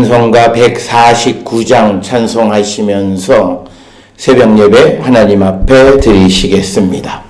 찬송가 149장 찬송하시면서 새벽 예배 하나님 앞에 드리시겠습니다.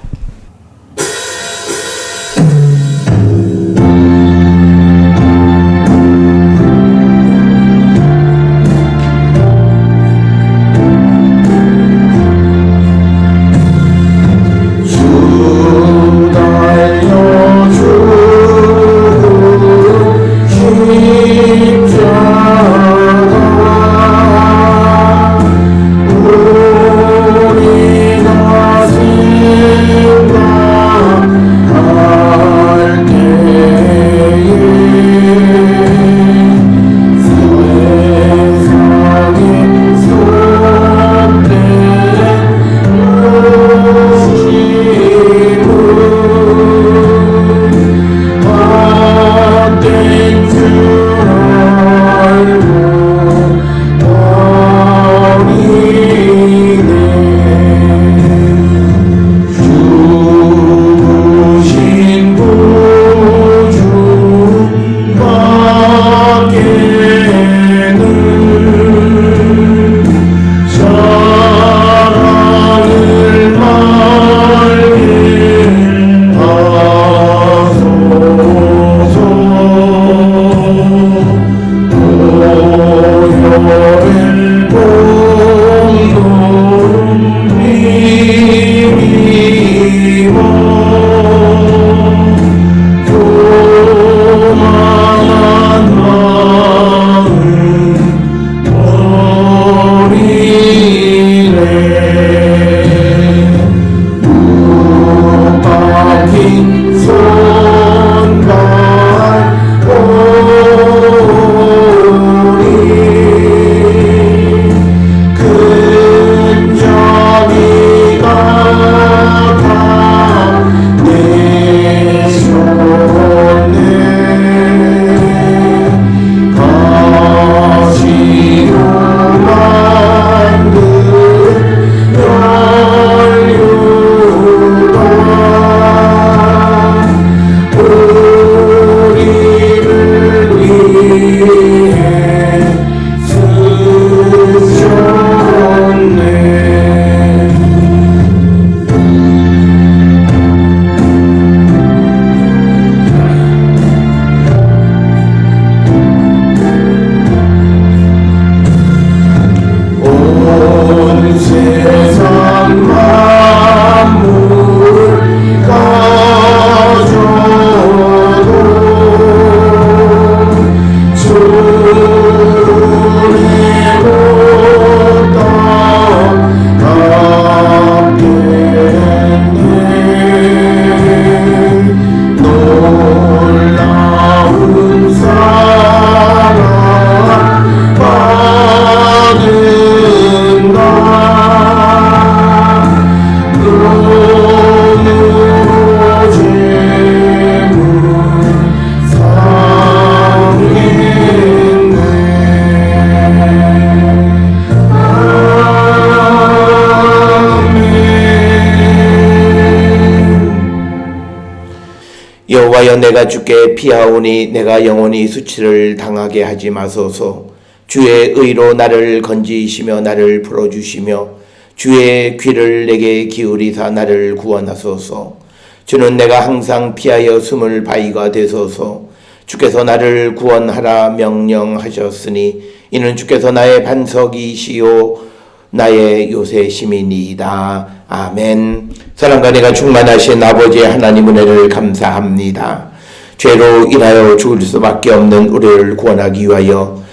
여호와여, 내가 주께 피하오니 내가 영원히 수치를 당하게 하지 마소서. 주의 의로 나를 건지시며 나를 풀어주시며 주의 귀를 내게 기울이사 나를 구원하소서. 주는 내가 항상 피하여 숨을 바위가 되소서. 주께서 나를 구원하라 명령하셨으니 이는 주께서 나의 반석이시요 나의 요새심이니이다. 아멘. 사랑과 내가 충만하신 아버지 하나님 은혜를 감사합니다. 죄로 인하여 죽을 수밖에 없는 우리를 구원하기 위하여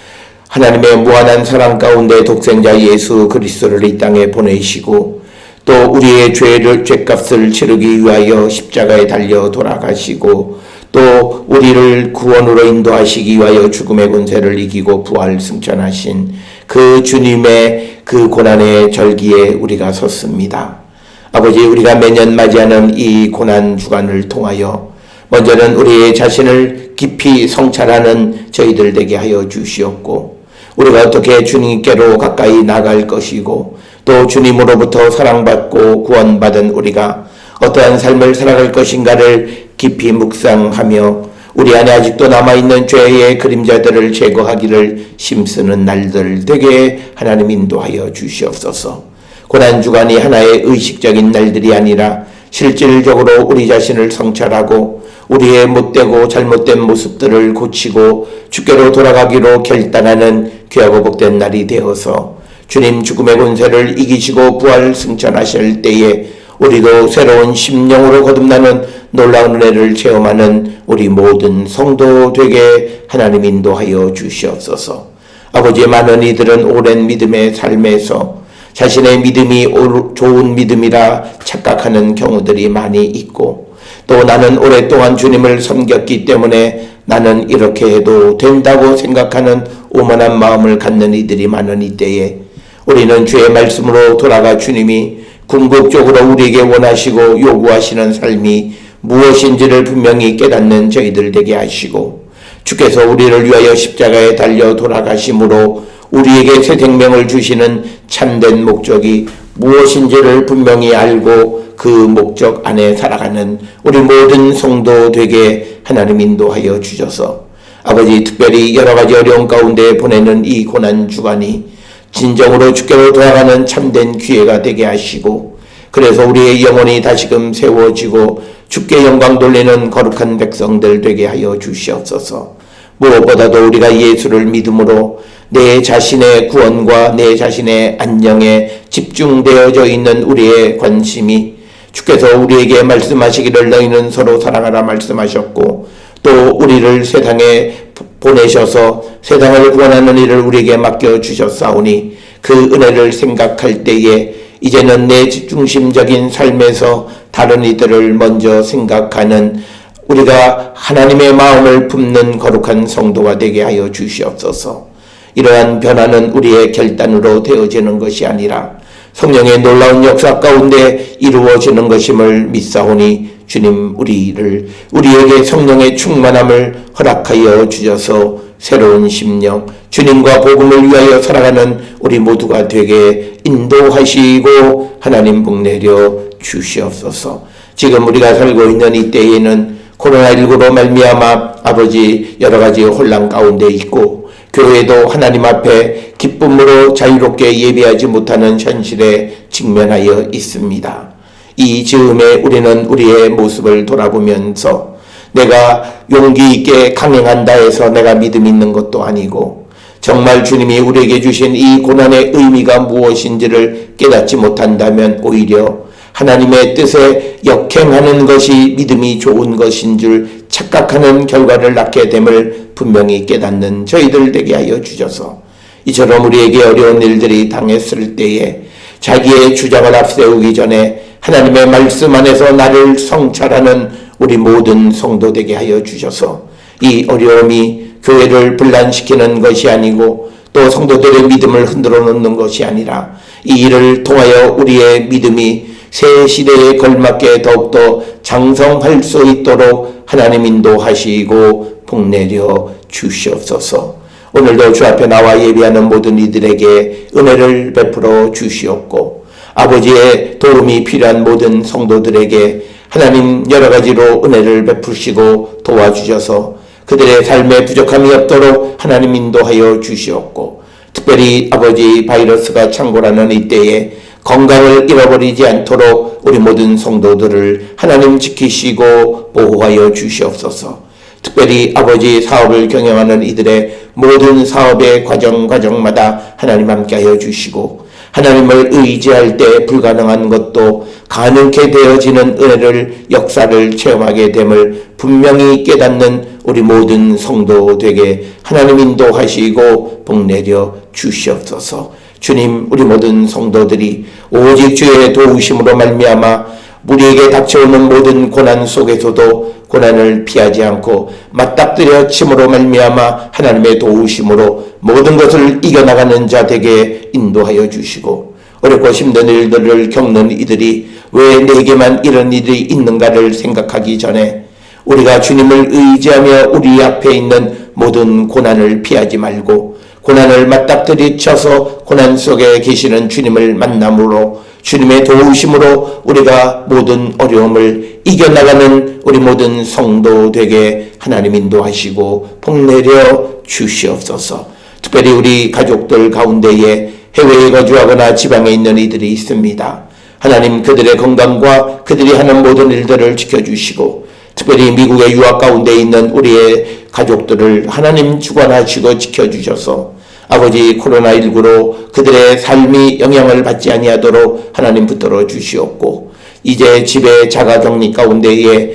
하나님의 무한한 사랑 가운데 독생자 예수 그리스도를 이 땅에 보내시고 또 우리의 죄값을 치르기 위하여 십자가에 달려 돌아가시고 또 우리를 구원으로 인도하시기 위하여 죽음의 권세를 이기고 부활 승천하신 그 주님의 그 고난의 절기에 우리가 섰습니다. 아버지, 우리가 매년 맞이하는 이 고난 주간을 통하여 먼저는 우리의 자신을 깊이 성찰하는 저희들 되게 하여 주시옵고 우리가 어떻게 주님께로 가까이 나갈 것이고 또 주님으로부터 사랑받고 구원받은 우리가 어떠한 삶을 살아갈 것인가를 깊이 묵상하며 우리 안에 아직도 남아있는 죄의 그림자들을 제거하기를 힘쓰는 날들 되게 하나님 인도하여 주시옵소서. 고난주간이 하나의 의식적인 날들이 아니라 실질적으로 우리 자신을 성찰하고 우리의 못되고 잘못된 모습들을 고치고 주께로 돌아가기로 결단하는 귀하고 복된 날이 되어서 주님 죽음의 권세를 이기시고 부활 승천하실 때에 우리도 새로운 심령으로 거듭나는 놀라운 은혜를 체험하는 우리 모든 성도 되게 하나님 인도하여 주시옵소서. 아버지의 많은 이들은 오랜 믿음의 삶에서 자신의 믿음이 좋은 믿음이라 착각하는 경우들이 많이 있고, 또 나는 오랫동안 주님을 섬겼기 때문에 나는 이렇게 해도 된다고 생각하는 오만한 마음을 갖는 이들이 많은 이때에 우리는 주의 말씀으로 돌아가 주님이 궁극적으로 우리에게 원하시고 요구하시는 삶이 무엇인지를 분명히 깨닫는 저희들 되게 하시고, 주께서 우리를 위하여 십자가에 달려 돌아가심으로 우리에게 새 생명을 주시는 참된 목적이 무엇인지를 분명히 알고 그 목적 안에 살아가는 우리 모든 성도 되게 하나님 인도하여 주셔서 아버지, 특별히 여러 가지 어려운 가운데 보내는 이 고난 주간이 진정으로 주께로 돌아가는 참된 기회가 되게 하시고, 그래서 우리의 영혼이 다시금 세워지고 주께 영광 돌리는 거룩한 백성들 되게 하여 주시옵소서. 무엇보다도 우리가 예수를 믿음으로 내 자신의 구원과 내 자신의 안녕에 집중되어져 있는 우리의 관심이, 주께서 우리에게 말씀하시기를 너희는 서로 사랑하라 말씀하셨고, 또 우리를 세상에 보내셔서 세상을 구원하는 일을 우리에게 맡겨주셨사오니 그 은혜를 생각할 때에 이제는 내 중심적인 삶에서 다른 이들을 먼저 생각하는 우리가 하나님의 마음을 품는 거룩한 성도가 되게 하여 주시옵소서. 이러한 변화는 우리의 결단으로 되어지는 것이 아니라 성령의 놀라운 역사 가운데 이루어지는 것임을 믿사오니 주님, 우리에게 성령의 충만함을 허락하여 주셔서 새로운 심령, 주님과 복음을 위하여 살아가는 우리 모두가 되게 인도하시고 하나님 복내려 주시옵소서. 지금 우리가 살고 있는 이 때에는 코로나19로 말미암아 아버지 여러 가지 혼란 가운데 있고, 교회도 하나님 앞에 기쁨으로 자유롭게 예배하지 못하는 현실에 직면하여 있습니다. 이 즈음에 우리는 우리의 모습을 돌아보면서 내가 용기 있게 강행한다 해서 내가 믿음 있는 것도 아니고, 정말 주님이 우리에게 주신 이 고난의 의미가 무엇인지를 깨닫지 못한다면 오히려 하나님의 뜻에 역행하는 것이 믿음이 좋은 것인 줄 착각하는 결과를 낳게 됨을 분명히 깨닫는 저희들 되게 하여 주셔서, 이처럼 우리에게 어려운 일들이 당했을 때에 자기의 주장을 앞세우기 전에 하나님의 말씀 안에서 나를 성찰하는 우리 모든 성도 되게 하여 주셔서 이 어려움이 교회를 분란시키는 것이 아니고 또 성도들의 믿음을 흔들어 놓는 것이 아니라 이 일을 통하여 우리의 믿음이 새 시대에 걸맞게 더욱더 장성할 수 있도록 하나님 인도하시고 복내려 주시옵소서. 오늘도 주 앞에 나와 예배하는 모든 이들에게 은혜를 베풀어 주시옵고, 아버지의 도움이 필요한 모든 성도들에게 하나님 여러 가지로 은혜를 베푸시고 도와주셔서 그들의 삶에 부족함이 없도록 하나님 인도하여 주시옵고, 특별히 아버지 바이러스가 창궐하는 이때에 건강을 잃어버리지 않도록 우리 모든 성도들을 하나님 지키시고 보호하여 주시옵소서. 특별히 아버지 사업을 경영하는 이들의 모든 사업의 과정마다 하나님 함께하여 주시고, 하나님을 의지할 때 불가능한 것도 가능케 되어지는 은혜를 역사를 체험하게 됨을 분명히 깨닫는 우리 모든 성도 되게 하나님 인도하시고 복내려 주시옵소서. 주님, 우리 모든 성도들이 오직 주의 도우심으로 말미암아 우리에게 닥쳐오는 모든 고난 속에서도 고난을 피하지 않고 맞닥뜨려 침으로 말미암아 하나님의 도우심으로 모든 것을 이겨나가는 자 되게 인도하여 주시고, 어렵고 힘든 일들을 겪는 이들이 왜 내게만 이런 일이 있는가를 생각하기 전에 우리가 주님을 의지하며 우리 앞에 있는 모든 고난을 피하지 말고 고난을 맞닥뜨리쳐서 고난 속에 계시는 주님을 만남으로 주님의 도우심으로 우리가 모든 어려움을 이겨나가는 우리 모든 성도 되게 하나님 인도하시고 복내려 주시옵소서. 특별히 우리 가족들 가운데에 해외에 거주하거나 지방에 있는 이들이 있습니다. 하나님 그들의 건강과 그들이 하는 모든 일들을 지켜주시고 특별히 미국의 유학 가운데 있는 우리의 가족들을 하나님 주관하시고 지켜주셔서 아버지 코로나19로 그들의 삶이 영향을 받지 아니하도록 하나님 붙들어 주시옵고 이제 집에 자가격리 가운데에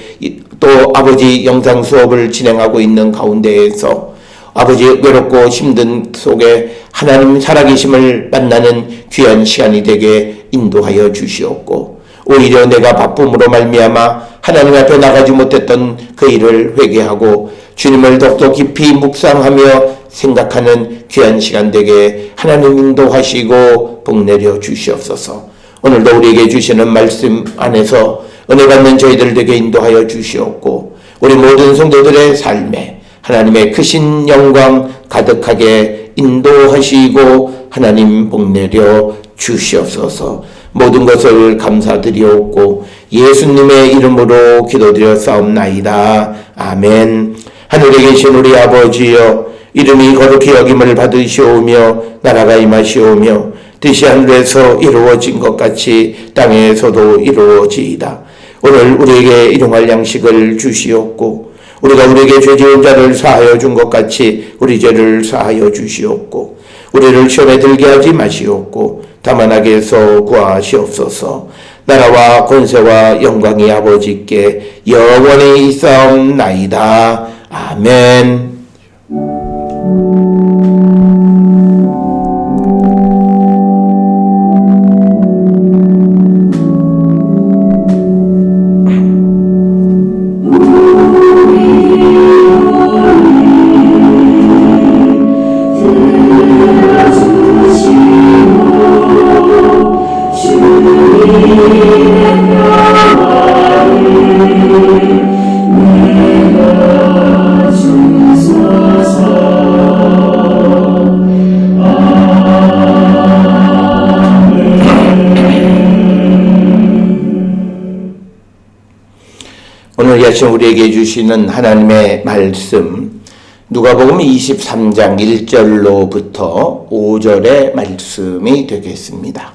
또 아버지 영상 수업을 진행하고 있는 가운데에서 아버지 외롭고 힘든 속에 하나님 살아계심을 만나는 귀한 시간이 되게 인도하여 주시옵고 오히려 내가 바쁨으로 말미암아 하나님 앞에 나가지 못했던 그 일을 회개하고 주님을 더욱더 깊이 묵상하며 생각하는 귀한 시간 되게 하나님 인도하시고 복내려 주시옵소서. 오늘도 우리에게 주시는 말씀 안에서 은혜 받는 저희들 되게 인도하여 주시옵고 우리 모든 성도들의 삶에 하나님의 크신 영광 가득하게 인도하시고 하나님 복내려 주시옵소서. 모든 것을 감사드리옵고 예수님의 이름으로 기도드렸사옵나이다. 아멘. 하늘에 계신 우리 아버지여 이름이 거룩히 여김을 받으시오며 나라가 임하시오며 뜻이 하늘에서 이루어진 것 같이 땅에서도 이루어지이다. 오늘 우리에게 일용할 양식을 주시옵고 우리가 우리에게 죄 지은 자를 사하여 준 것 같이 우리 죄를 사하여 주시옵고 우리를 시험에 들게 하지 마시옵고 다만 악에서 구하시옵소서. 나라와 권세와 영광이 아버지께 영원히 있사옵나이다. 아멘. 오늘 이 아침 우리에게 주시는 하나님의 말씀 누가복음 23장 1절로부터 5절의 말씀이 되겠습니다.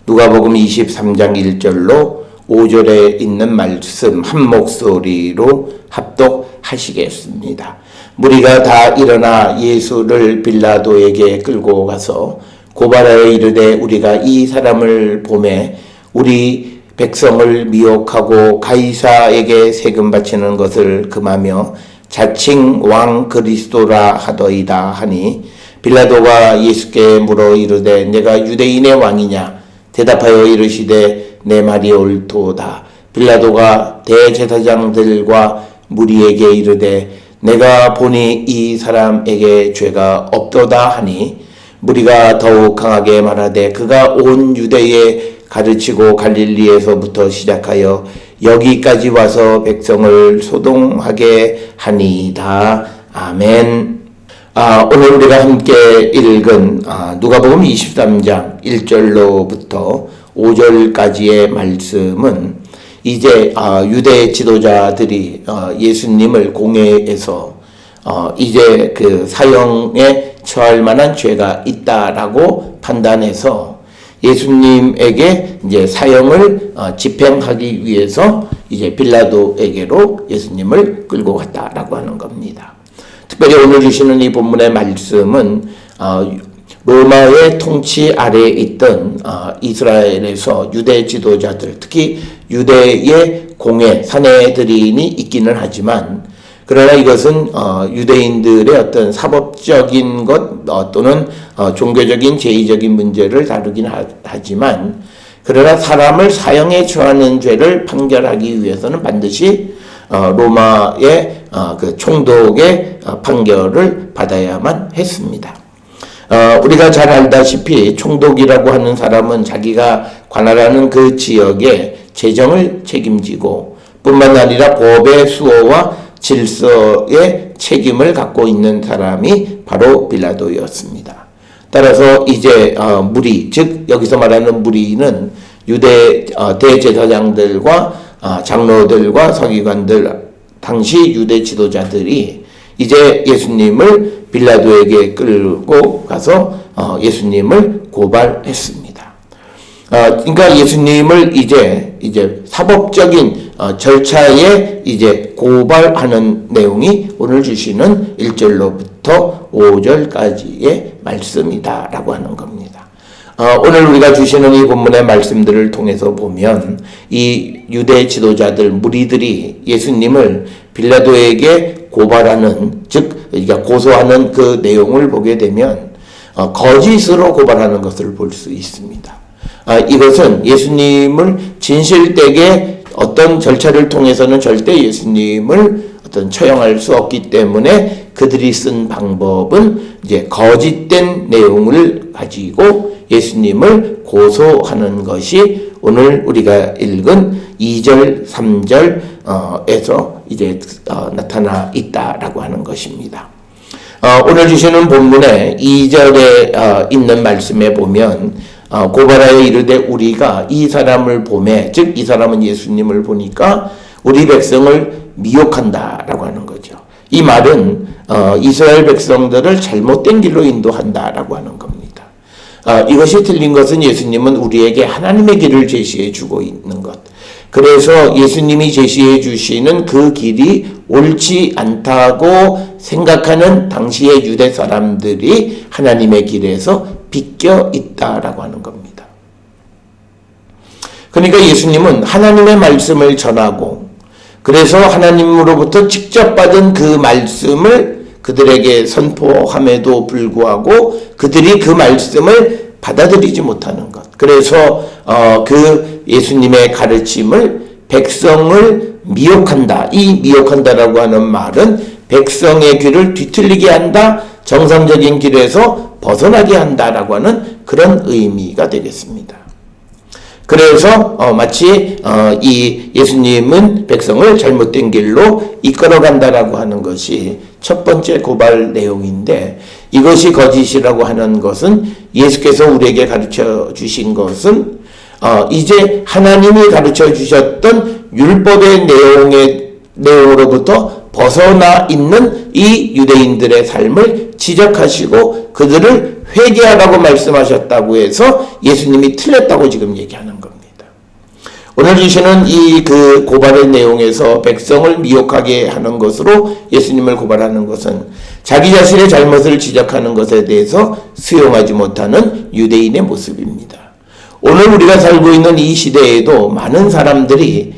누가복음 23장 1절로 5절에 있는 말씀 한 목소리로 합독하시겠습니다. 무리가 다 일어나 예수를 빌라도에게 끌고 가서 고발하여 이르되 우리가 이 사람을 보매 우리 백성을 미혹하고 가이사에게 세금 바치는 것을 금하며 자칭 왕 그리스도라 하더이다 하니 빌라도가 예수께 물어 이르되 내가 유대인의 왕이냐 대답하여 이르시되 내 말이 옳도다. 빌라도가 대제사장들과 무리에게 이르되 내가 보니 이 사람에게 죄가 없도다 하니 무리가 더욱 강하게 말하되 그가 온 유대에 가르치고 갈릴리에서부터 시작하여 여기까지 와서 백성을 소동하게 하니이다. 아멘. 오늘 우리가 함께 읽은 누가복음 23장 1절로부터 5절까지의 말씀은 이제 유대 지도자들이 예수님을 공회에서 이제 그 사형에 처할 만한 죄가 있다라고 판단해서 예수님에게 이제 사형을 집행하기 위해서 이제 빌라도에게로 예수님을 끌고 갔다라고 하는 겁니다. 특별히 오늘 주시는 이 본문의 말씀은 로마의 통치 아래에 있던 이스라엘에서 유대 지도자들, 특히 유대의 공회, 사내들인이 있기는 하지만 그러나 이것은 유대인들의 어떤 사법적인 것 또는 종교적인 제의적인 문제를 다루긴 하지만 그러나 사람을 사형에 처하는 죄를 판결하기 위해서는 반드시 로마의 그 총독의 판결을 받아야만 했습니다. 우리가 잘 알다시피 총독이라고 하는 사람은 자기가 관할하는 그 지역의 재정을 책임지고 뿐만 아니라 법의 수호와 질서의 책임을 갖고 있는 사람이 바로 빌라도였습니다. 따라서 이제 무리, 즉 여기서 말하는 무리는 유대 대제사장들과 장로들과 서기관들, 당시 유대 지도자들이 이제 예수님을 빌라도에게 끌고 가서 예수님을 고발했습니다. 그러니까 예수님을 이제 사법적인 절차에 이제 고발하는 내용이 오늘 주시는 1절로부터 5절까지의 말씀이다라고 하는 겁니다. 오늘 우리가 주시는 이 본문의 말씀들을 통해서 보면 이 유대 지도자들, 무리들이 예수님을 빌라도에게 고발하는, 즉 그러니까 고소하는 그 내용을 보게 되면 거짓으로 고발하는 것을 볼 수 있습니다. 이것은 예수님을 진실되게 어떤 절차를 통해서는 절대 예수님을 처형할 수 없기 때문에 그들이 쓴 방법은 이제 거짓된 내용을 가지고 예수님을 고소하는 것이 오늘 우리가 읽은 2절, 3절에서 이제 나타나 있다라고 하는 것입니다. 오늘 주시는 본문의 2절에 있는 말씀에 보면 고발하여 이르되 우리가 이 사람을 보매, 즉 이 사람은 예수님을 보니까 우리 백성을 미혹한다라고 하는 거죠. 이 말은 이스라엘 백성들을 잘못된 길로 인도한다라고 하는 겁니다. 이것이 틀린 것은 예수님은 우리에게 하나님의 길을 제시해 주고 있는 것. 그래서 예수님이 제시해 주시는 그 길이 옳지 않다고 생각하는 당시의 유대 사람들이 하나님의 길에서 비껴 있다라고 하는 겁니다. 그러니까 예수님은 하나님의 말씀을 전하고, 그래서 하나님으로부터 직접 받은 그 말씀을 그들에게 선포함에도 불구하고 그들이 그 말씀을 받아들이지 못하는 것. 그래서 그 예수님의 가르침을 백성을 미혹한다. 이 미혹한다라고 하는 말은 백성의 귀를 뒤틀리게 한다, 정상적인 길에서 벗어나게 한다라고 하는 그런 의미가 되겠습니다. 그래서 마치 이 예수님은 백성을 잘못된 길로 이끌어간다라고 하는 것이 첫 번째 고발 내용인데, 이것이 거짓이라고 하는 것은 예수께서 우리에게 가르쳐 주신 것은 이제 하나님이 가르쳐 주셨던 율법의 내용으로부터 벗어나 있는 이 유대인들의 삶을 지적하시고 그들을 회개하라고 말씀하셨다고 해서 예수님이 틀렸다고 지금 얘기하는 겁니다. 오늘 주시는 이 그 고발의 내용에서 백성을 미혹하게 하는 것으로 예수님을 고발하는 것은 자기 자신의 잘못을 지적하는 것에 대해서 수용하지 못하는 유대인의 모습입니다. 오늘 우리가 살고 있는 이 시대에도 많은 사람들이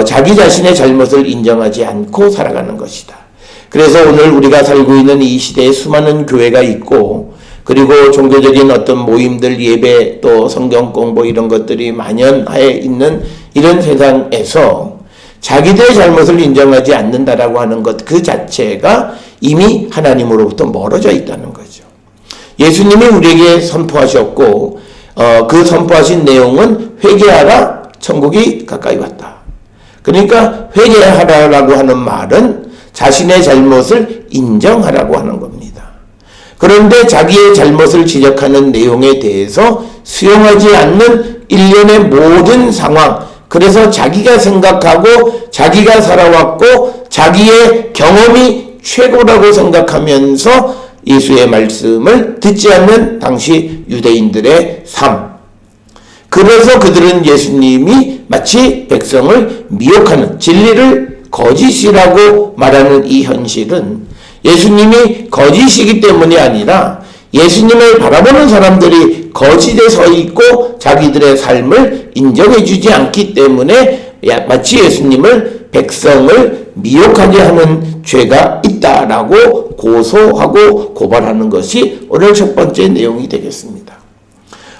자기 자신의 잘못을 인정하지 않고 살아가는 것이다. 그래서 오늘 우리가 살고 있는 이 시대에 수많은 교회가 있고, 그리고 종교적인 어떤 모임들, 예배, 또 성경 공부 이런 것들이 만연해 있는 이런 세상에서 자기들의 잘못을 인정하지 않는다라고 하는 것 그 자체가 이미 하나님으로부터 멀어져 있다는 거죠. 예수님이 우리에게 선포하셨고 그 선포하신 내용은 회개하라, 천국이 가까이 왔다. 그러니까 회개하라라고 하는 말은 자신의 잘못을 인정하라고 하는 겁니다. 그런데 자기의 잘못을 지적하는 내용에 대해서 수용하지 않는 일련의 모든 상황, 그래서 자기가 생각하고 자기가 살아왔고 자기의 경험이 최고라고 생각하면서 예수의 말씀을 듣지 않는 당시 유대인들의 삶. 그래서 그들은 예수님이 마치 백성을 미혹하는, 진리를 거짓이라고 말하는 이 현실은 예수님이 거짓이기 때문이 아니라 예수님을 바라보는 사람들이 거짓에 서 있고 자기들의 삶을 인정해 주지 않기 때문에 마치 예수님을, 백성을 미혹하게 하는 죄가 있다라고 고소하고 고발하는 것이 오늘 첫 번째 내용이 되겠습니다.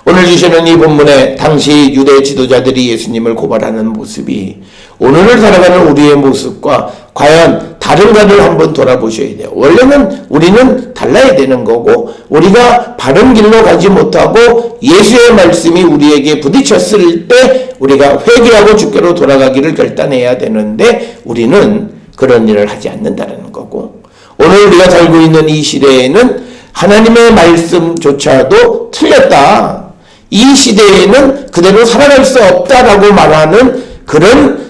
오늘 주시는 이 본문에 당시 유대 지도자들이 예수님을 고발하는 모습이 오늘을 살아가는 우리의 모습과 과연 다른가를 한번 돌아보셔야 돼요. 원래는 우리는 달라야 되는 거고, 우리가 바른 길로 가지 못하고 예수의 말씀이 우리에게 부딪혔을 때 우리가 회개하고 주께로 돌아가기를 결단해야 되는데 우리는 그런 일을 하지 않는다는 거고, 오늘 우리가 살고 있는 이 시대에는 하나님의 말씀조차도 틀렸다, 이 시대에는 그대로 살아갈 수 없다라고 말하는 그런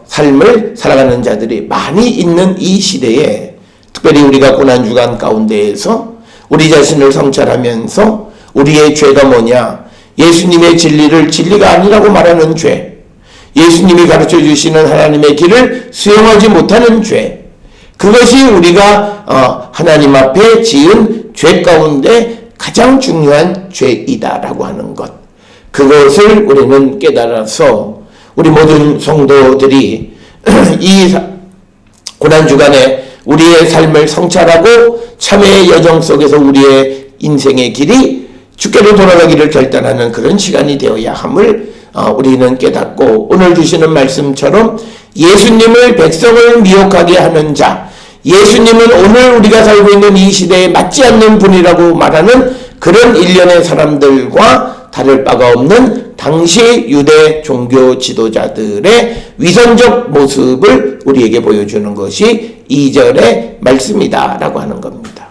삶을 살아가는 자들이 많이 있는 이 시대에, 특별히 우리가 고난주간 가운데에서 우리 자신을 성찰하면서 우리의 죄가 뭐냐, 예수님의 진리를 진리가 아니라고 말하는 죄, 예수님이 가르쳐 주시는 하나님의 길을 수용하지 못하는 죄, 그것이 우리가 하나님 앞에 지은 죄 가운데 가장 중요한 죄이다라고 하는 것, 그것을 우리는 깨달아서 우리 모든 성도들이 이 고난주간에 우리의 삶을 성찰하고 참회의 여정 속에서 우리의 인생의 길이 주께로 돌아가기를 결단하는 그런 시간이 되어야 함을 우리는 깨닫고, 오늘 주시는 말씀처럼 예수님을, 백성을 미혹하게 하는 자, 예수님은 오늘 우리가 살고 있는 이 시대에 맞지 않는 분이라고 말하는 그런 일련의 사람들과 다를 바가 없는 당시 유대 종교 지도자들의 위선적 모습을 우리에게 보여주는 것이 2절의 말씀이다 라고 하는 겁니다.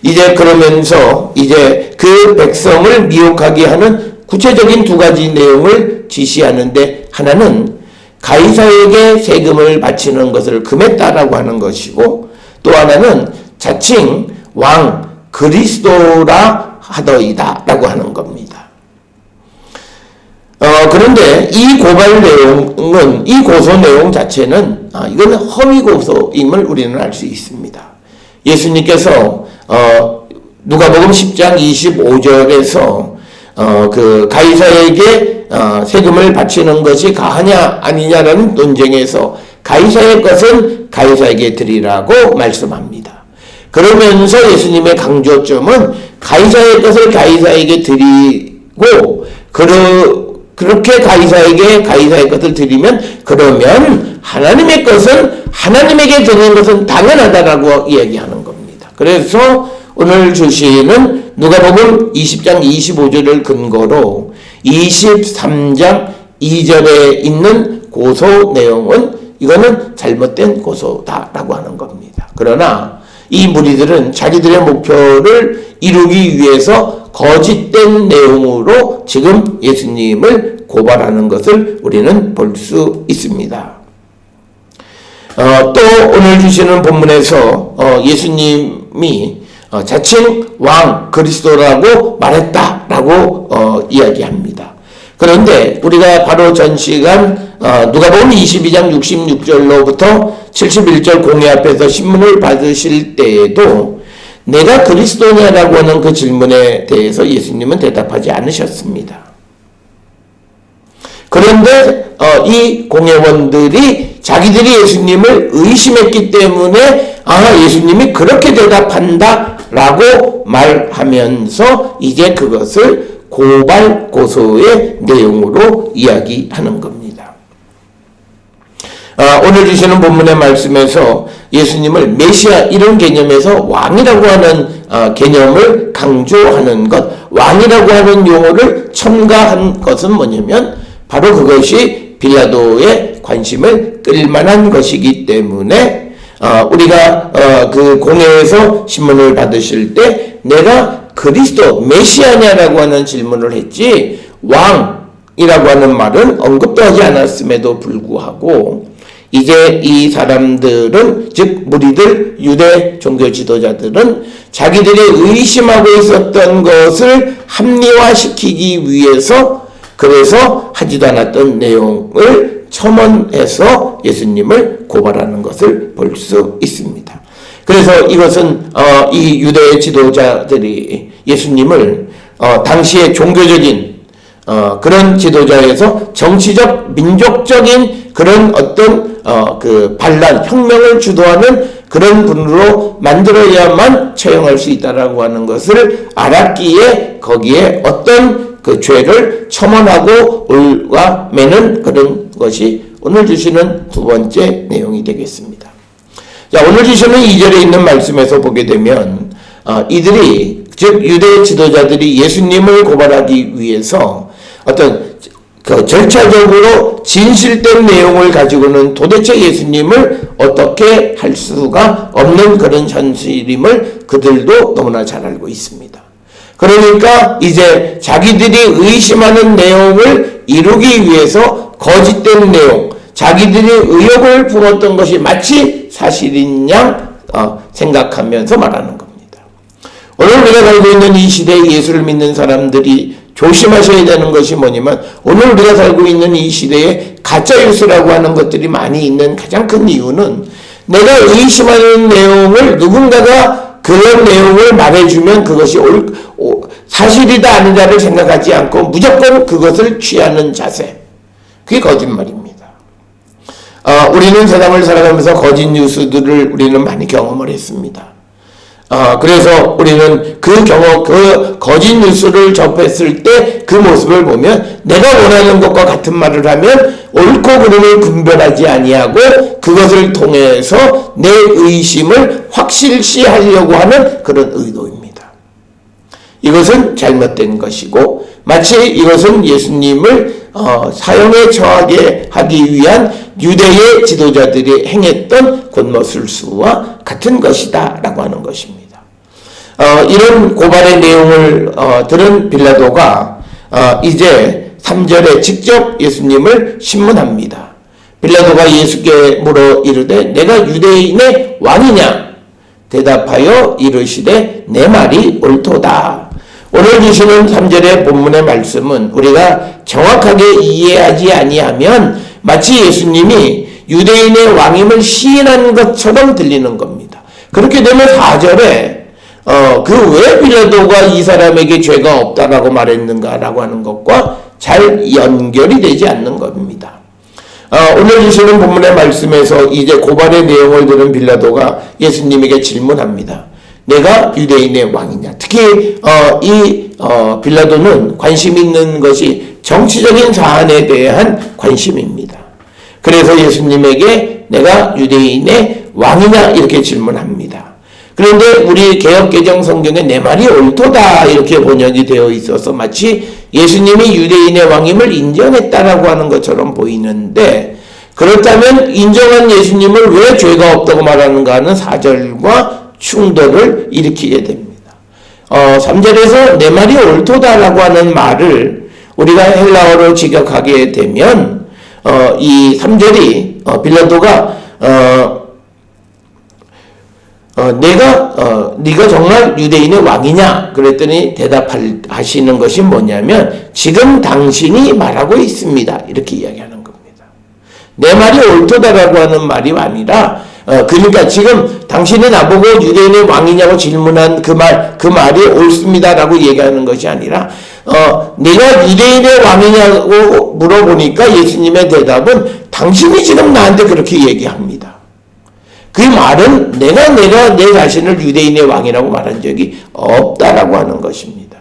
이제 그러면서 이제 그 백성을 미혹하게 하는 구체적인 두 가지 내용을 지시하는데, 하나는 가이사에게 세금을 바치는 것을 금했다라고 하는 것이고, 또 하나는 자칭 왕 그리스도라 하더이다 라고 하는 겁니다. 그런데 이 고발 내용은, 이 고소 내용 자체는 이건 허위 고소임을 우리는 알 수 있습니다. 예수님께서 누가복음 10장 25절에서 그 가이사에게 세금을 바치는 것이 가하냐 아니냐라는 논쟁에서 가이사의 것은 가이사에게 드리라고 말씀합니다. 그러면서 예수님의 강조점은 가이사의 것을 가이사에게 드리고, 그렇게 가이사의 것을 드리면 그러면 하나님의 것은 하나님에게 드리는 것은 당연하다라고 이야기하는 겁니다. 그래서 오늘 주시는 누가복음 20장 25절을 근거로 23장 2절에 있는 고소 내용은 이거는 잘못된 고소다라고 하는 겁니다. 그러나 이 무리들은 자기들의 목표를 이루기 위해서 거짓된 내용으로 지금 예수님을 고발하는 것을 우리는 볼 수 있습니다. 또 오늘 주시는 본문에서 예수님이 자칭 왕 그리스도라고 말했다라고 이야기합니다. 그런데 우리가 바로 전 시간 누가복음 22장 66절로부터 71절 공회 앞에서 신문을 받으실 때에도 내가 그리스도냐라고 하는 그 질문에 대해서 예수님은 대답하지 않으셨습니다. 그런데 이 공회원들이 자기들이 예수님을 의심했기 때문에 예수님이 그렇게 대답한다라고 말하면서 이제 그것을 고발 고소의 내용으로 이야기하는 겁니다. 오늘 주시는 본문의 말씀에서 예수님을 메시아 이런 개념에서 왕이라고 하는 개념을 강조하는 것, 왕이라고 하는 용어를 첨가한 것은 뭐냐면 바로 그것이 빌라도의 관심을 끌 만한 것이기 때문에 우리가 그 공회에서 신문을 받으실 때 내가 그리스도 메시아냐라고 하는 질문을 했지 왕이라고 하는 말은 언급도 하지 않았음에도 불구하고 이제 이 사람들은, 즉 무리들, 유대 종교 지도자들은 자기들이 의심하고 있었던 것을 합리화시키기 위해서 그래서 하지도 않았던 내용을 첨언해서 예수님을 고발하는 것을 볼 수 있습니다. 그래서 이것은 이 유대 지도자들이 예수님을 당시의 종교적인 그런 지도자에서 정치적, 민족적인 그런 어떤 그 반란, 혁명을 주도하는 그런 분으로 만들어야만 처형할 수 있다라고 하는 것을 알았기에 거기에 어떤 그 죄를 첨언하고 올가매는 그런 것이 오늘 주시는 두 번째 내용이 되겠습니다. 자, 오늘 주시는 2절에 있는 말씀에서 보게 되면 이들이, 즉 유대 지도자들이 예수님을 고발하기 위해서 어떤 그 절차적으로 진실된 내용을 가지고는 도대체 예수님을 어떻게 할 수가 없는 그런 현실임을 그들도 너무나 잘 알고 있습니다. 그러니까 이제 자기들이 의심하는 내용을 이루기 위해서 거짓된 내용, 자기들이 의혹을 품었던 것이 마치 사실인 양 생각하면서 말하는 겁니다. 오늘 우리가 살고 있는 이 시대에 예수를 믿는 사람들이 조심하셔야 되는 것이 뭐냐면, 오늘 우리가 살고 있는 이 시대에 가짜뉴스라고 하는 것들이 많이 있는 가장 큰 이유는, 내가 의심하는 내용을 누군가가 그런 내용을 말해주면 그것이 사실이다 아니다를 생각하지 않고 무조건 그것을 취하는 자세, 그게 거짓말입니다. 우리는 세상을 살아가면서 거짓 뉴스들을 우리는 많이 경험을 했습니다. 그래서 우리는 그 거짓 뉴스를 접했을 때 그 모습을 보면, 내가 원하는 것과 같은 말을 하면 옳고 그름을 분별하지 아니하고 그것을 통해서 내 의심을 확실시하려고 하는 그런 의도입니다. 이것은 잘못된 것이고, 마치 이것은 예수님을 사형에 처하게 하기 위한 유대의 지도자들이 행했던 곤모술수와 같은 것이다 라고 하는 것입니다. 이런 고발의 내용을 들은 빌라도가 이제 3절에 직접 예수님을 신문합니다. 빌라도가 예수께 물어 이르되 내가 유대인의 왕이냐? 대답하여 이르시되 내 말이 옳도다. 오늘 주시는 3절의 본문의 말씀은 우리가 정확하게 이해하지 아니하면 마치 예수님이 유대인의 왕임을 시인한 것처럼 들리는 겁니다. 그렇게 되면 4절에 왜 빌라도가 이 사람에게 죄가 없다라고 말했는가라고 하는 것과 잘 연결이 되지 않는 겁니다. 오늘 주시는 본문의 말씀에서 이제 고발의 내용을 들은 빌라도가 예수님에게 질문합니다. 내가 유대인의 왕이냐? 특히 빌라도는 관심 있는 것이 정치적인 사안에 대한 관심입니다. 그래서 예수님에게 내가 유대인의 왕이냐? 이렇게 질문합니다. 그런데 우리 개역개정 성경에 내 말이 옳도다 이렇게 번역이 되어 있어서 마치 예수님이 유대인의 왕임을 인정했다라고 하는 것처럼 보이는데, 그렇다면 인정한 예수님을 왜 죄가 없다고 말하는가 하는 4절과 충돌을 일으키게 됩니다. 3절에서 내 말이 옳도다라고 하는 말을 우리가 헬라어로 직역하게 되면 이 3절이 빌라도가 네가 정말 유대인의 왕이냐? 그랬더니 대답하시는 것이 뭐냐면 지금 당신이 말하고 있습니다. 이렇게 이야기하는 겁니다. 내 말이 옳도다라고 하는 말이 아니라 그러니까 지금 당신이 나보고 유대인의 왕이냐고 질문한 그 말이 옳습니다라고 얘기하는 것이 아니라 내가 유대인의 왕이냐고 물어보니까 예수님의 대답은 당신이 지금 나한테 그렇게 얘기합니다. 그 말은 내가 내 자신을 유대인의 왕이라고 말한 적이 없다라고 하는 것입니다.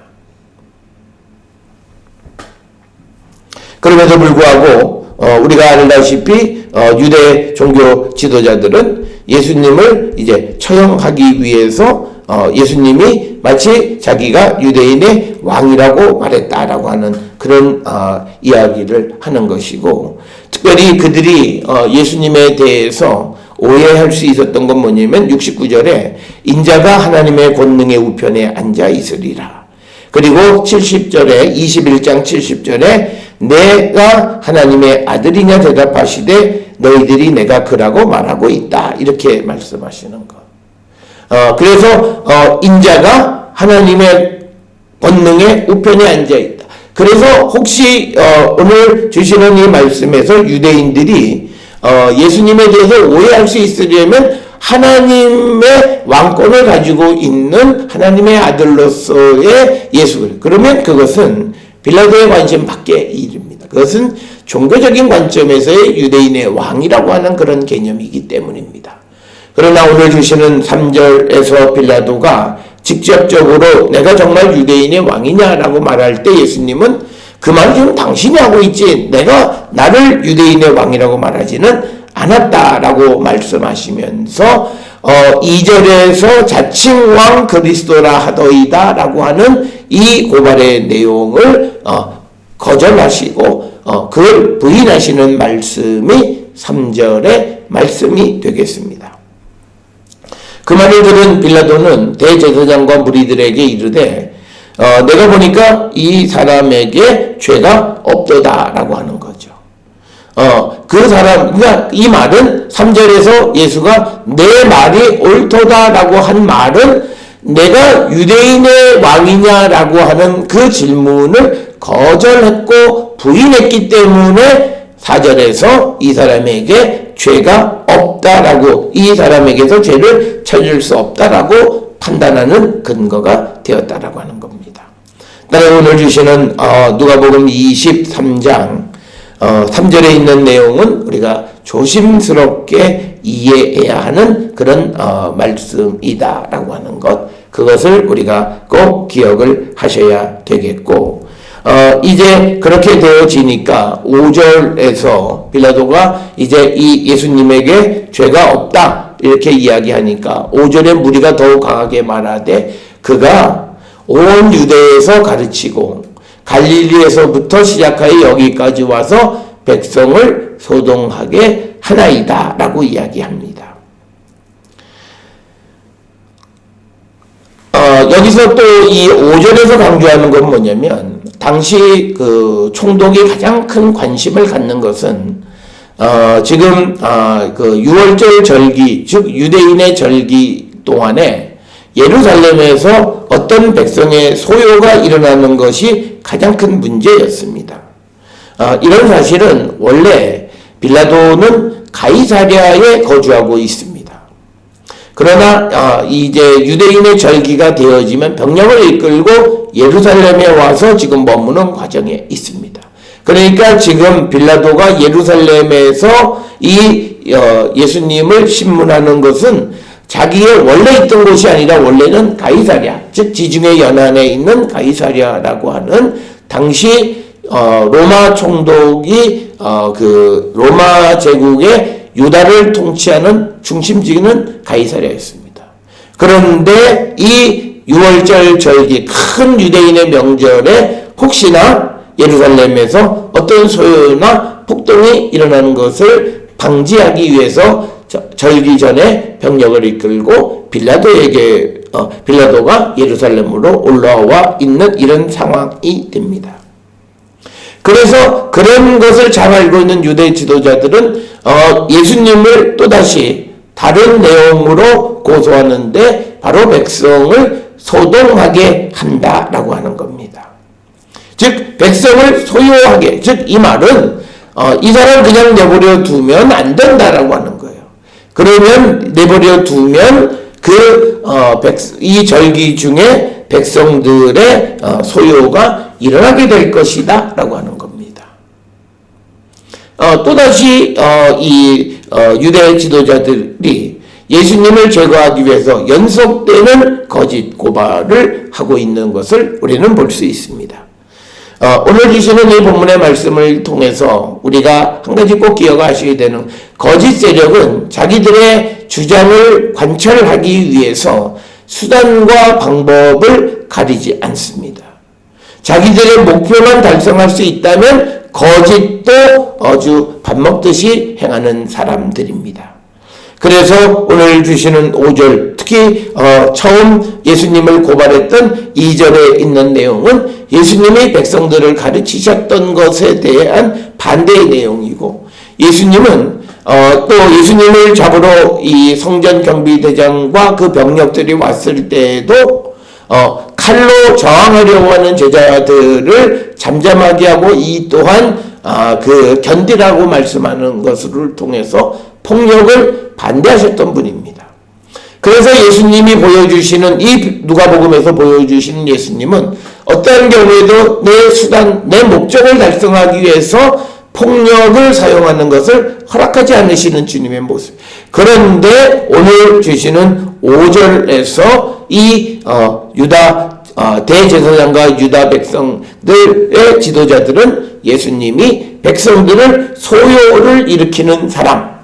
그럼에도 불구하고 우리가 알다시피 유대 종교 지도자들은 예수님을 이제 처형하기 위해서 예수님이 마치 자기가 유대인의 왕이라고 말했다라고 하는 그런 이야기를 하는 것이고, 특별히 그들이 예수님에 대해서 오해할 수 있었던 건 뭐냐면 69절에 인자가 하나님의 권능의 우편에 앉아 있으리라. 그리고 70절에 21장 70절에 내가 하나님의 아들이냐 대답하시되 너희들이 내가 그라고 말하고 있다. 이렇게 말씀하시는 것. 그래서 인자가 하나님의 권능의 우편에 앉아 있다. 그래서 혹시 오늘 주시는 이 말씀에서 유대인들이 예수님에 대해서 오해할 수 있으려면 하나님의 왕권을 가지고 있는 하나님의 아들로서의 예수, 그러면 그것은 빌라도의 관심 밖에 이릅니다. 그것은 종교적인 관점에서의 유대인의 왕이라고 하는 그런 개념이기 때문입니다. 그러나 오늘 주시는 3절에서 빌라도가 직접적으로 내가 정말 유대인의 왕이냐라고 말할 때 예수님은 그 말 지금 당신이 하고 있지 내가 나를 유대인의 왕이라고 말하지는 않았다라고 말씀하시면서 2절에서 자칭 왕 그리스도라 하더이다 라고 하는 이 고발의 내용을 거절하시고 그걸 부인하시는 말씀이 3절의 말씀이 되겠습니다. 그 말을 들은 빌라도는 대제사장과 무리들에게 이르되 내가 보니까 이 사람에게 죄가 없도다라고 하는 거죠. 그 사람, 그러니까 이 말은 3절에서 예수가 내 말이 옳도다라고 한 말은 내가 유대인의 왕이냐라고 하는 그 질문을 거절했고 부인했기 때문에 4절에서 이 사람에게 죄가 없다라고, 이 사람에게서 죄를 찾을 수 없다라고 판단하는 근거가 되었다라고 하는 겁니다. 따라 오늘 주시는 누가복음 23장 3절에 있는 내용은 우리가 조심스럽게 이해해야 하는 그런 말씀이다라고 하는 것, 그것을 우리가 꼭 기억을 하셔야 되겠고, 이제 그렇게 되어지니까 5절에서 빌라도가 이제 이 예수님에게 죄가 없다 이렇게 이야기하니까 5절에 무리가 더욱 강하게 말하되 그가 온 유대에서 가르치고 갈릴리에서부터 시작하여 여기까지 와서 백성을 소동하게 하나이다 라고 이야기합니다. 여기서 또 이 5절에서 강조하는 건 뭐냐면, 당시 그 총독이 가장 큰 관심을 갖는 것은 지금 그 유월절 절기, 즉 유대인의 절기 동안에 예루살렘에서 어떤 백성의 소요가 일어나는 것이 가장 큰 문제였습니다. 이런 사실은 원래 빌라도는 가이사랴에 거주하고 있습니다. 그러나 이제 유대인의 절기가 되어지면 병력을 이끌고 예루살렘에 와서 지금 머무는 과정에 있습니다. 그러니까 지금 빌라도가 예루살렘에서 이 예수님을 신문하는 것은 자기의 원래 있던 곳이 아니라 원래는 가이사랴, 즉 지중해 연안에 있는 가이사랴라고 하는 당시 로마 총독이 그 로마 제국의 유다를 통치하는 중심지는 가이사랴였습니다. 그런데 이 유월절 절기, 큰 유대인의 명절에 혹시나 예루살렘에서 어떤 소요나 폭동이 일어나는 것을 방지하기 위해서 절기 전에 병력을 이끌고 빌라도가 예루살렘으로 올라와 있는 이런 상황이 됩니다. 그래서 그런 것을 잘 알고 있는 유대 지도자들은 예수님을 또다시 다른 내용으로 고소하는데 바로 백성을 소동하게 한다라고 하는 겁니다. 즉 백성을 소요하게, 즉 이 말은 이 사람 그냥 내버려 두면 안 된다라고 하는 거예요. 그러면 내버려 두면 이 절기 중에 백성들의 소요가 일어나게 될 것이다 라고 하는 겁니다. 또다시 이 유대 지도자들이 예수님을 제거하기 위해서 연속되는 거짓 고발을 하고 있는 것을 우리는 볼 수 있습니다. 오늘 주시는 이 본문의 말씀을 통해서 우리가 한 가지 꼭 기억하셔야 되는, 거짓 세력은 자기들의 주장을 관철하기 위해서 수단과 방법을 가리지 않습니다. 자기들의 목표만 달성할 수 있다면 거짓도 아주 밥 먹듯이 행하는 사람들입니다. 그래서 오늘 주시는 5절, 특히 처음 예수님을 고발했던 2절에 있는 내용은 예수님이 백성들을 가르치셨던 것에 대한 반대의 내용이고, 예수님은 또 예수님을 잡으러 이 성전 경비대장과 그 병력들이 왔을 때에도 칼로 저항하려고 하는 제자들을 잠잠하게 하고, 이 또한 그 견디라고 말씀하는 것을 통해서 폭력을 반대하셨던 분입니다. 그래서 예수님이 보여주시는, 이 누가복음에서 보여주시는 예수님은 어떠한 경우에도 내 수단, 내 목적을 달성하기 위해서 폭력을 사용하는 것을 허락하지 않으시는 주님의 모습. 그런데 오늘 주시는 5절에서 이 유다 대제사장과 유다 백성들의 지도자들은 예수님이 백성들을 소요를 일으키는 사람,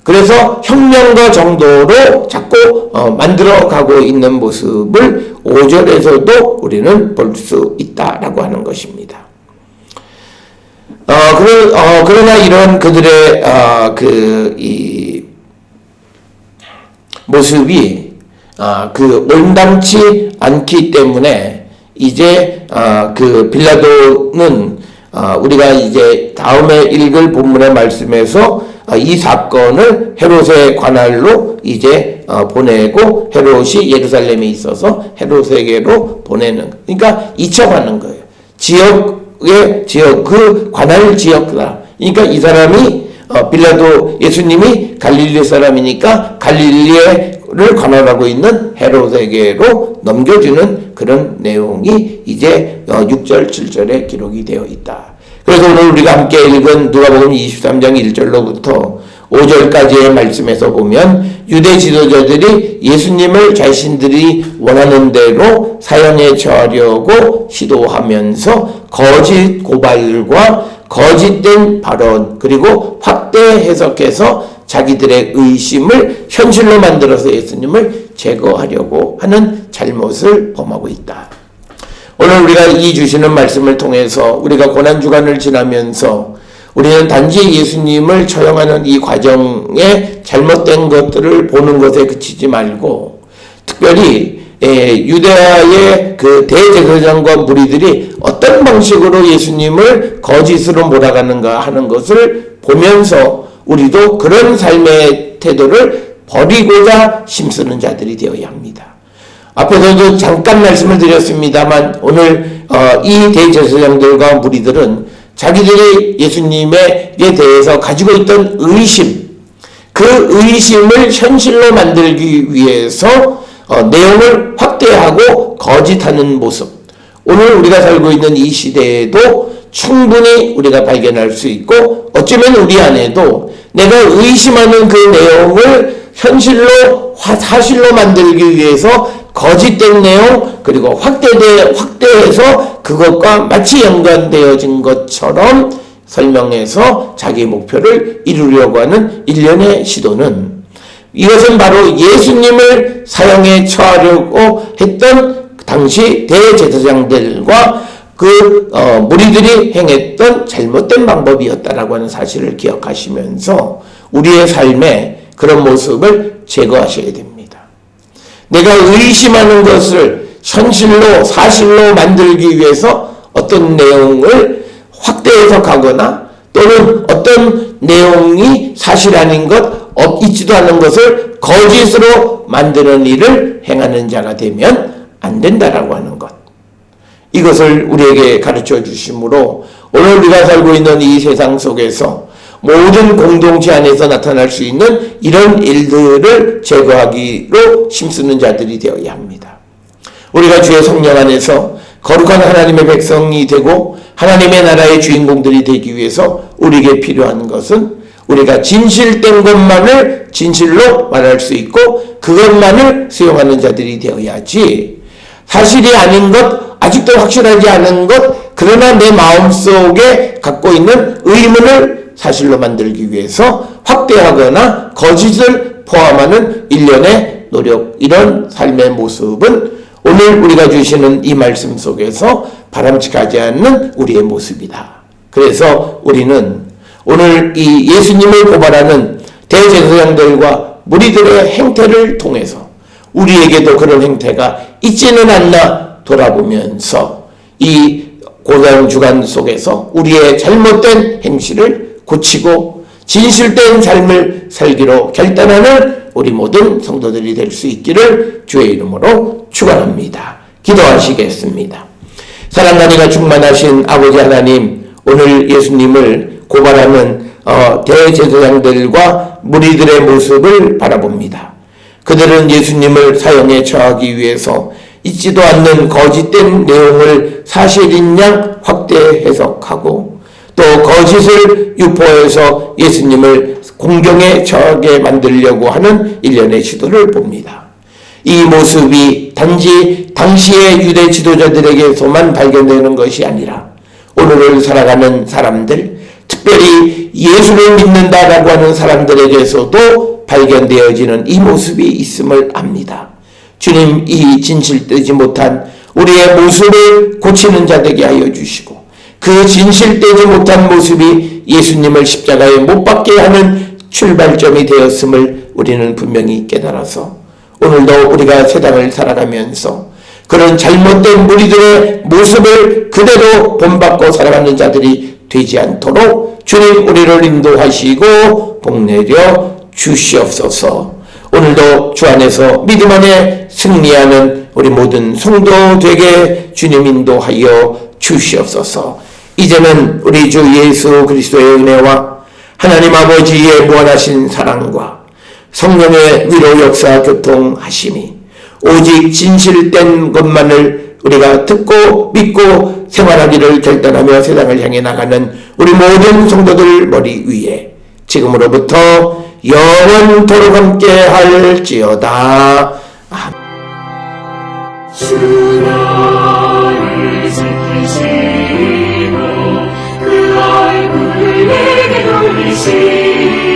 그래서 혁명가 정도로 자꾸 만들어가고 있는 모습을 5절에서도 우리는 볼 수 있다라고 하는 것입니다. 그러나 이런 그들의 이 모습이 온당치 않기 때문에 이제 그 빌라도는 우리가 이제 다음에 읽을 본문의 말씀에서 이 사건을 헤롯의 관할로 이제 보내고 헤롯이 예루살렘에 있어서 헤롯에게로 보내는, 그러니까 이첩하는 거예요. 지역 그 관할 지역다. 그러니까 이 사람이 빌라도 예수님이 갈릴리 사람이니까 갈릴리를 관할하고 있는 헤롯에게로 넘겨주는 그런 내용이 이제 6절 7절에 기록이 되어 있다. 그래서 오늘 우리가 함께 읽은 누가복음 23장 1절로부터 5절까지의 말씀에서 보면 유대 지도자들이 예수님을 자신들이 원하는 대로 사형에 처하려고 시도하면서 거짓 고발과 거짓된 발언 그리고 확대 해석해서 자기들의 의심을 현실로 만들어서 예수님을 제거하려고 하는 잘못을 범하고 있다. 오늘 우리가 이 주시는 말씀을 통해서 우리가 고난주간을 지나면서 우리는 단지 예수님을 처형하는 이 과정에 잘못된 것들을 보는 것에 그치지 말고 특별히 유대아의 그 대제사장과 무리들이 어떤 방식으로 예수님을 거짓으로 몰아가는가 하는 것을 보면서 우리도 그런 삶의 태도를 버리고자 힘쓰는 자들이 되어야 합니다. 앞에서도 잠깐 말씀을 드렸습니다만 오늘 이 대제사장들과 무리들은 자기들이 예수님에 대해서 가지고 있던 의심, 그 의심을 현실로 만들기 위해서 내용을 확대하고 거짓하는 모습, 오늘 우리가 살고 있는 이 시대에도 충분히 우리가 발견할 수 있고 어쩌면 우리 안에도 내가 의심하는 그 내용을 현실로 사실로 만들기 위해서 거짓된 내용 그리고 확대해서 그것과 마치 연관되어진 것처럼 설명해서 자기 목표를 이루려고 하는 일련의 시도는, 이것은 바로 예수님을 사형에 처하려고 했던 당시 대제사장들과 그 무리들이 행했던 잘못된 방법이었다라고 하는 사실을 기억하시면서 우리의 삶에 그런 모습을 제거하셔야 됩니다. 내가 의심하는 것을 현실로 사실로 만들기 위해서 어떤 내용을 확대 해석하거나 또는 어떤 내용이 사실 아닌 것, 있지도 않은 것을 거짓으로 만드는 일을 행하는 자가 되면 안 된다라고 하는 것. 이것을 우리에게 가르쳐 주심으로 오늘 우리가 살고 있는 이 세상 속에서 모든 공동체 안에서 나타날 수 있는 이런 일들을 제거하기로 힘쓰는 자들이 되어야 합니다. 우리가 주의 성령 안에서 거룩한 하나님의 백성이 되고 하나님의 나라의 주인공들이 되기 위해서 우리에게 필요한 것은 우리가 진실된 것만을 진실로 말할 수 있고 그것만을 수용하는 자들이 되어야지, 사실이 아닌 것, 아직도 확실하지 않은 것, 그러나 내 마음속에 갖고 있는 의문을 사실로 만들기 위해서 확대하거나 거짓을 포함하는 일련의 노력, 이런 삶의 모습은 오늘 우리가 주시는 이 말씀 속에서 바람직하지 않는 우리의 모습이다. 그래서 우리는 오늘 이 예수님을 고발하는 대제사장들과 무리들의 행태를 통해서 우리에게도 그런 행태가 있지는 않나 돌아보면서 이 고난주간 속에서 우리의 잘못된 행실을 고치고 진실된 삶을 살기로 결단하는 우리 모든 성도들이 될 수 있기를 주의 이름으로 축원합니다. 기도하시겠습니다. 사랑과 은혜가 충만하신 아버지 하나님, 오늘 예수님을 고발하는 대제사장들과 무리들의 모습을 바라봅니다. 그들은 예수님을 사형에 처하기 위해서 있지도 않는 거짓된 내용을 사실인 양 확대 해석하고 또 거짓을 유포해서 예수님을 공경에 처하게 만들려고 하는 일련의 시도를 봅니다. 이 모습이 단지 당시의 유대 지도자들에게서만 발견되는 것이 아니라 오늘을 살아가는 사람들, 특별히 예수를 믿는다라고 하는 사람들에게서도 발견되어지는 이 모습이 있음을 압니다. 주님, 이 진실되지 못한 우리의 모습을 고치는 자 되게 하여 주시고 그 진실되지 못한 모습이 예수님을 십자가에 못 박게 하는 출발점이 되었음을 우리는 분명히 깨달아서 오늘도 우리가 세상을 살아가면서 그런 잘못된 무리들의 모습을 그대로 본받고 살아가는 자들이 되지 않도록 주님 우리를 인도하시고 복내려 주시옵소서. 오늘도 주 안에서 믿음 안에 승리하는 우리 모든 성도 되게 주님 인도하여 주시옵소서. 이제는 우리 주 예수 그리스도의 은혜와 하나님 아버지의 무한하신 사랑과 성령의 위로 역사 교통하심이 오직 진실된 것만을 우리가 듣고 믿고 생활하기를 결단하며 세상을 향해 나가는 우리 모든 성도들 머리 위에 지금으로부터 영원토록 함께 할지어다. 아멘. 주 나를 지키시고 그 얼굴을 내게 돌리시고